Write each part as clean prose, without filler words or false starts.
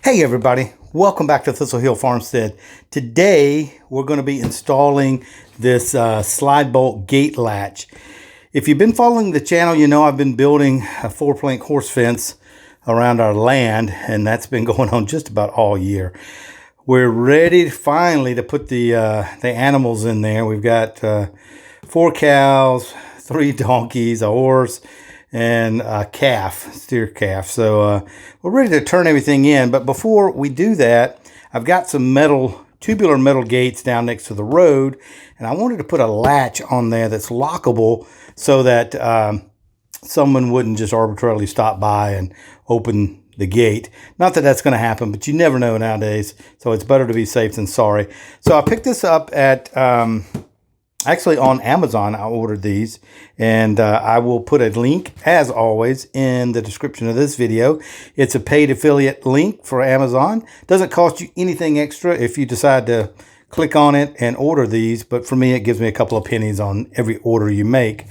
Hey everybody, welcome back to Thistle Hill Farmstead. Today we're going to be installing this slide bolt gate latch. If you've been following the channel, you know I've been building a 4-plank horse fence around our land, and that's been going on just about all year. We're ready finally to put the animals in there. We've got 4 cows, 3 donkeys, a horse, and a calf, steer calf. So we're ready to turn everything in. But before we do that, I've got some tubular metal gates down next to the road, and I wanted to put a latch on there that's lockable so that someone wouldn't just arbitrarily stop by and open the gate. Not that that's going to happen, but you never know nowadays. So it's better to be safe than sorry. So I picked this up at actually on Amazon. I ordered these, and I will put a link, as always, in the description of this video. It's a paid affiliate link for Amazon. Doesn't cost you anything extra if you decide to click on it and order these, but for me it gives me a couple of pennies on every order you make.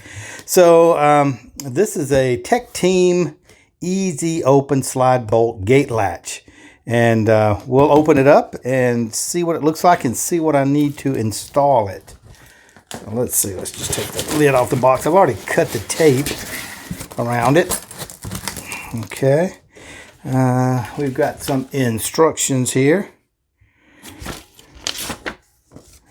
So this is a Tech Team Easy Open Slide Bolt Gate Latch, and we'll open it up and see what it looks like and see what I need to install it. So let's see, let's just take the lid off the box. I've already cut the tape around it. Okay. We've got some instructions here.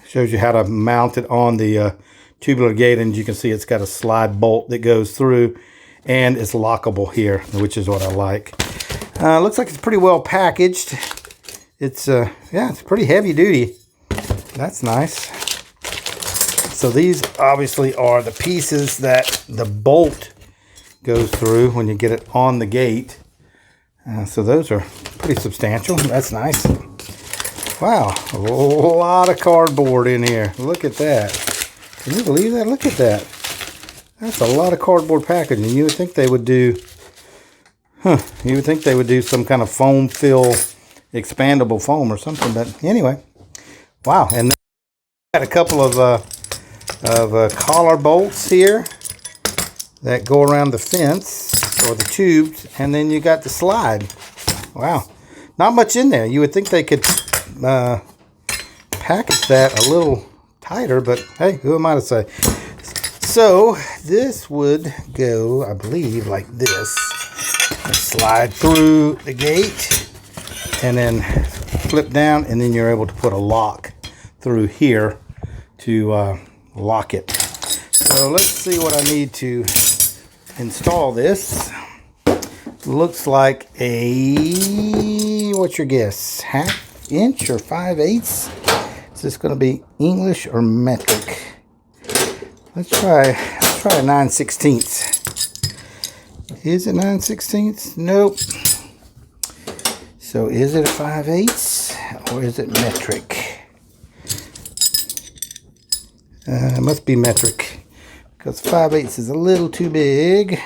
Shows you how to mount it on the tubular gate, and you can see it's got a slide bolt that goes through, and it's lockable here, which is what I like. Looks like it's pretty well packaged. It's yeah, it's pretty heavy duty. That's nice. So these obviously are the pieces that the bolt goes through when you get it on the gate. So those are pretty substantial. That's nice. Wow, a lot of cardboard in here. Look at that. Can you believe that? Look at that. That's a lot of cardboard packaging. You would think they would do, you would think they would do some kind of foam fill, expandable foam or something. But anyway, wow. And then got a couple of collar bolts here that go around the fence or the tubes, and then you got the slide. Wow, not much in there. You would think they could package that a little tighter, but hey, who am I to say? So this would go, I believe, like this. Slide through the gate and then flip down, and then you're able to put a lock through here to lock it. So let's see what I need to install this. Looks like a, what's your guess, 1/2 inch or 5/8? Is this going to be English or metric? Let's try a 9/16. Is it 9/16? Nope. So is it a 5/8 or is it metric? It must be metric, because 5/8 is a little too big.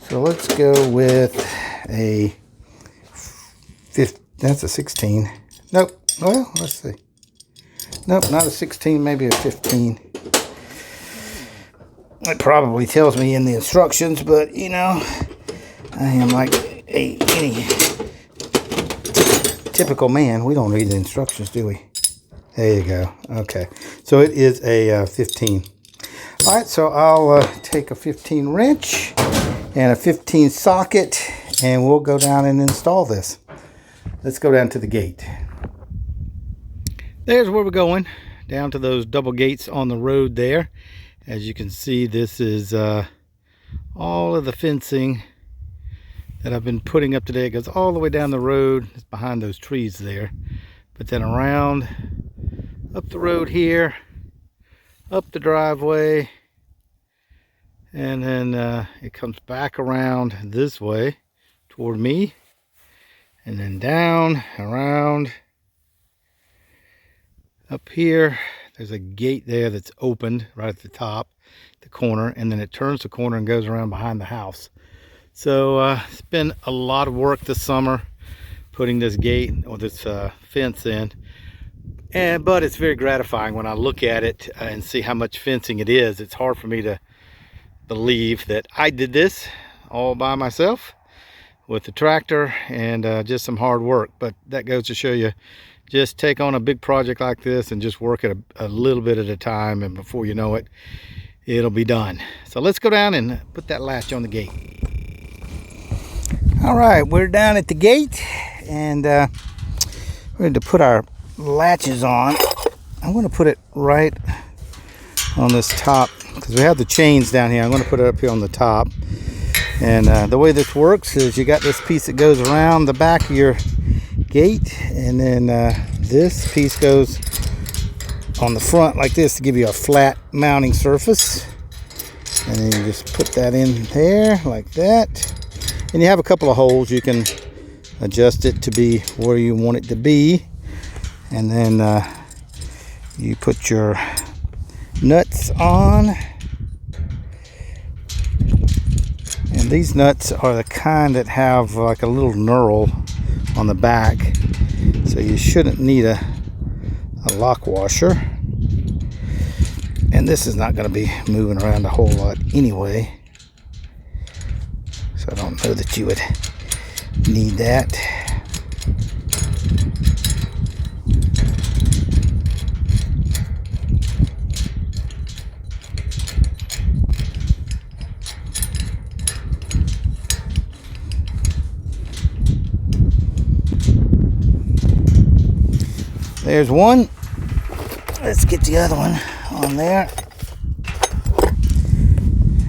So let's go with a 15. That's a 16. Nope. Well, let's see. Nope, not a 16, maybe a 15. It probably tells me in the instructions, but you know, I am like any typical man. We don't read the instructions, do we? There you go. Okay. So it is a 15. All right, so I'll take a 15 wrench and a 15 socket, and we'll go down and install this. Let's go down to the gate. There's where we're going, down to those double gates on the road there. As you can see, this is all of the fencing that I've been putting up today. It goes all the way down the road. It's behind those trees there. But then around, up the road here, up the driveway, and then it comes back around this way toward me, and then down, around, up here. There's a gate there that's opened right at the top, the corner, and then it turns the corner and goes around behind the house. So it's been a lot of work this summer putting this gate or this fence in, but it's very gratifying when I look at it and see how much fencing it is. It's hard for me to believe that I did this all by myself with the tractor and just some hard work. But that goes to show you, just take on a big project like this and just work it a little bit at a time, and before you know it, it'll be done. So let's go down and put that latch on the gate. All right, we're down at the gate, and we're going to put our latches on. I'm going to put it right on this top because we have the chains down here. I'm going to put it up here on the top. And the way this works is you got this piece that goes around the back of your gate, and then this piece goes on the front like this to give you a flat mounting surface. And then you just put that in there like that. And you have a couple of holes. You can adjust it to be where you want it to be. And then you put your nuts on. And these nuts are the kind that have like a little knurl on the back, so you shouldn't need a lock washer. And this is not going to be moving around a whole lot anyway, so I don't know that you would need that. There's one. Let's get the other one on there.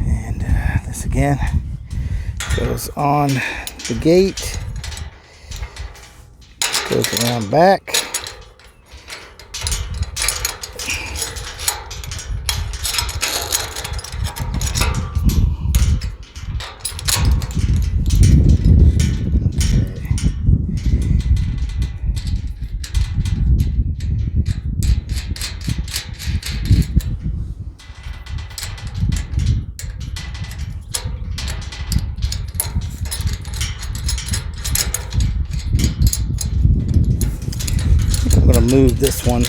And this again goes on the gate. Goes around back. Move this one,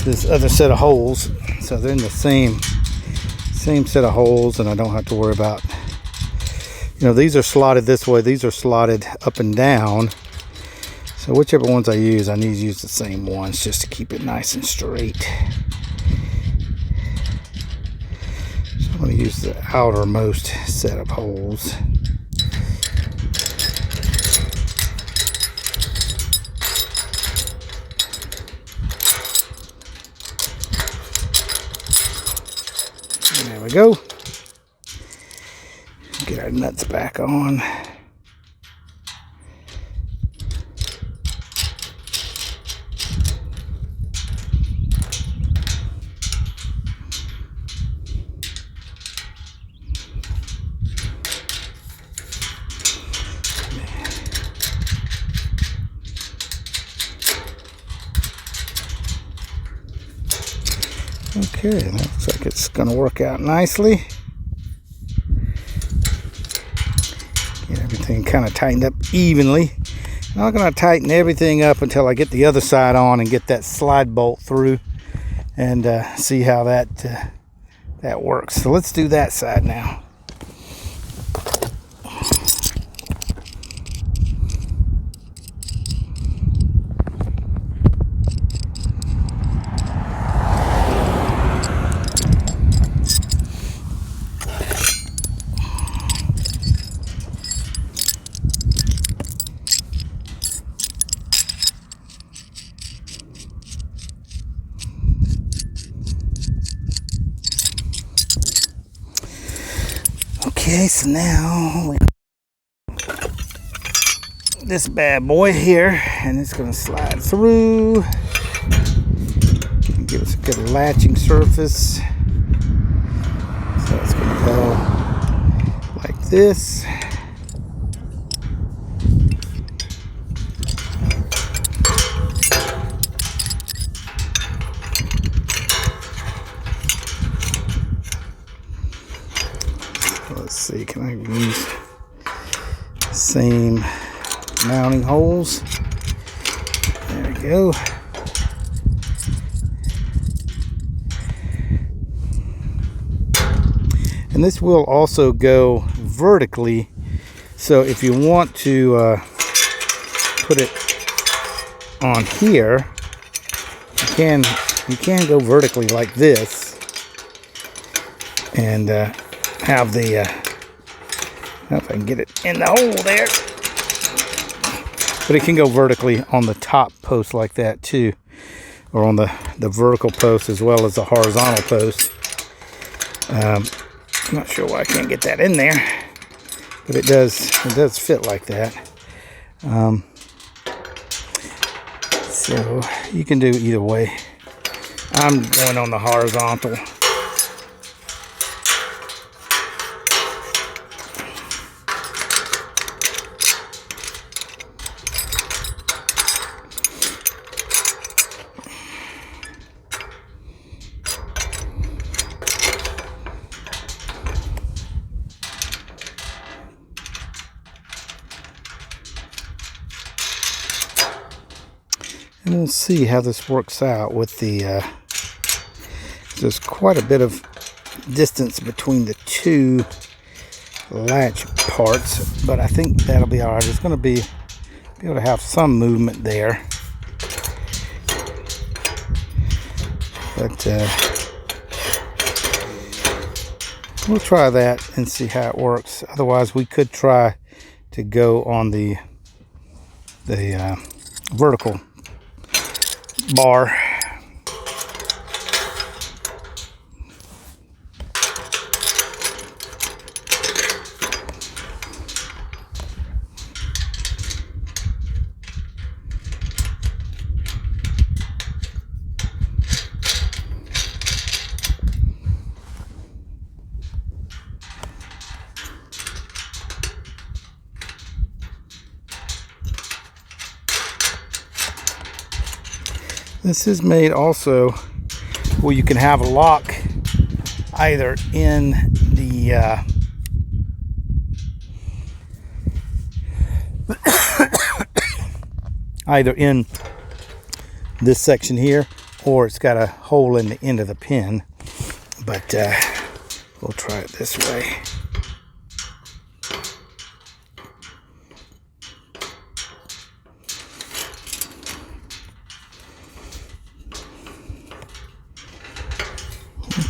this other set of holes, so they're in the same set of holes, and I don't have to worry about, you know, these are slotted this way, these are slotted up and down, so whichever ones I use, I need to use the same ones just to keep it nice and straight. So I'm going to use the outermost set of holes. There we go. Get our nuts back on. Okay, that looks like it's going to work out nicely. Get everything kind of tightened up evenly. I'm not going to tighten everything up until I get the other side on and get that slide bolt through and see how that works. So let's do that side now. Okay, so now this bad boy here, and it's going to slide through and give us a good latching surface. So it's going to go like this. Let's see, can I use the same mounting holes? There we go. And this will also go vertically So if you want to put it on here, you can go vertically like this and have the I don't know if I can get it in the hole there, but it can go vertically on the top post like that too, or on the vertical post as well as the horizontal post. I'm not sure why I can't get that in there, but it does fit like that. So you can do either way. I'm going on the horizontal. And we'll see how this works out with the, there's quite a bit of distance between the two latch parts, but I think that'll be all right. It's going to be able to have some movement there. But we'll try that and see how it works. Otherwise, we could try to go on the vertical bar. This is made also where you can have a lock either in the either in this section here, or it's got a hole in the end of the pin. But we'll try it this way.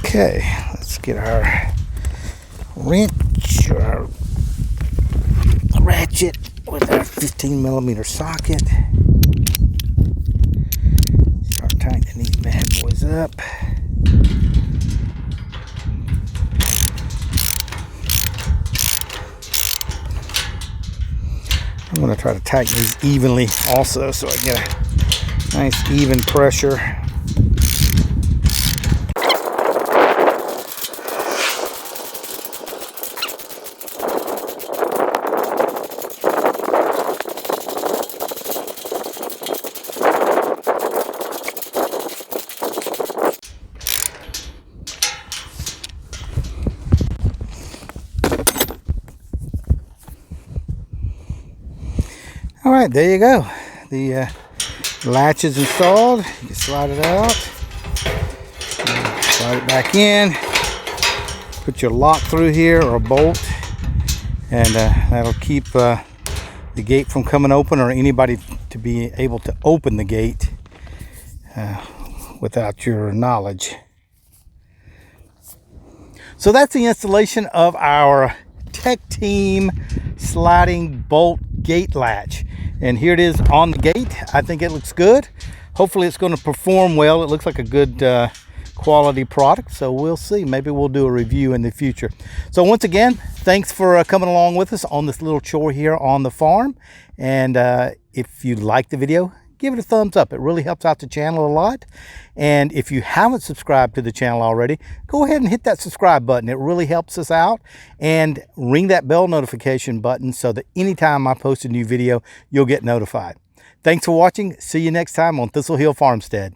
Okay, let's get our wrench or our ratchet with our 15mm socket. Start tightening these bad boys up. I'm going to try to tighten these evenly also, so I get a nice even pressure. All right, there you go. The latch is installed. You can slide it out, slide it back in, put your lock through here or a bolt, and that'll keep the gate from coming open, or anybody to be able to open the gate without your knowledge. So that's the installation of our Tech Team sliding bolt gate latch, and here it is on the gate. I think it looks good. Hopefully it's going to perform well. It looks like a good quality product, so we'll see. Maybe we'll do a review in the future. So once again, thanks for coming along with us on this little chore here on the farm. And if you like the video, give it a thumbs up. It really helps out the channel a lot. And if you haven't subscribed to the channel already, go ahead and hit that subscribe button. It really helps us out. And ring that bell notification button so that anytime I post a new video, you'll get notified. Thanks for watching. See you next time on Thistle Hill Farmstead.